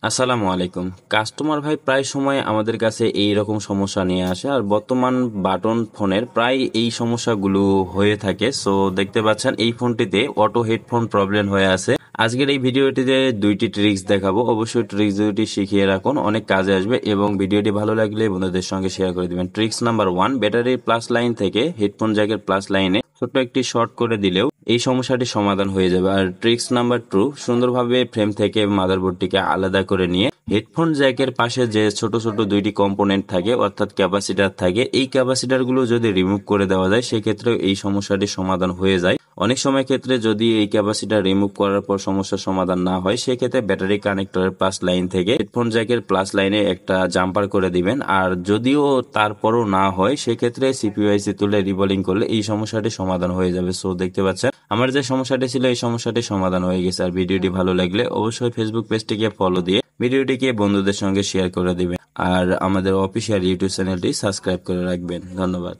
আসসালামু আলাইকুম। কাস্টমার ভাই প্রায় সময় আমাদের কাছে এই রকম সমস্যা নিয়ে আসে, আর বর্তমান বাটন ফোনের প্রায় এই সমস্যাগুলো হয়ে থাকে। সো দেখতে পাচ্ছেন এই ফোনটিতে অটো হেডফোন প্রবলেম হয়ে আছে। আজকের এই ভিডিওটিতে দুইটি ট্রিক্স দেখাবো, অবশ্যই ট্রিক্স দুটি শিখিয়ে রাখুন, অনেক কাজে আসবে এবং ভিডিওটি ভালো লাগলে বন্ধুদের সঙ্গে শেয়ার করে দিবেন। ট্রিক্স নাম্বার 1, ব্যাটারির প্লাস লাইন থেকে হেডফোন জ্যাকের প্লাস লাইনে ছোট্ট একটি শর্ট করে দিলেও এই সমস্যাটি সমাধান হয়ে যাবে। আর ট্রিক্স নাম্বার 2, সুন্দরভাবে ফ্রেম থেকে মাদারবোর্ডটিকে আলাদা করে নিয়ে হেডফোন জ্যাকের পাশে যে ছোট ছোট দুইটি কম্পোনেন্ট থাকে অর্থাৎ ক্যাপাসিটার থাকে, এই ক্যাপাসিটার গুলো যদি রিমুভ করে দেওয়া যায় সেক্ষেত্রে এই সমস্যাটি সমাধান হয়ে যায়। অনেক সময় ক্ষেত্রে যদি এই ক্যাপাসিটার রিমুভ করার পর সমস্যার সমাধান না হয় সেক্ষেত্রে ব্যাটারি কানেক্টরের প্লাস লাইন থেকে হেডফোন জ্যাকের প্লাস লাইনে একটা জাম্পার করে দিবেন। আর যদিও তারপরও না হয় সেক্ষেত্রে সিপিইউআইসি তুলে রিবোলিং করলে এই সমস্যাটি সমাধান হয়ে যাবে। সো দেখতে পাচ্ছেন আমার যে সমস্যাটি ছিল এই সমস্যাটি সমাধান হয়ে গেছে। আর ভিডিওটি ভালো লাগলে অবশ্যই ফেসবুক পেজটিকে ফলো দিয়ে ভিডিওটিকে বন্ধুদের সঙ্গে শেয়ার করে দিবেন, আর আমাদের অফিসিয়াল ইউটিউব চ্যানেলটি সাবস্ক্রাইব করে রাখবেন। ধন্যবাদ।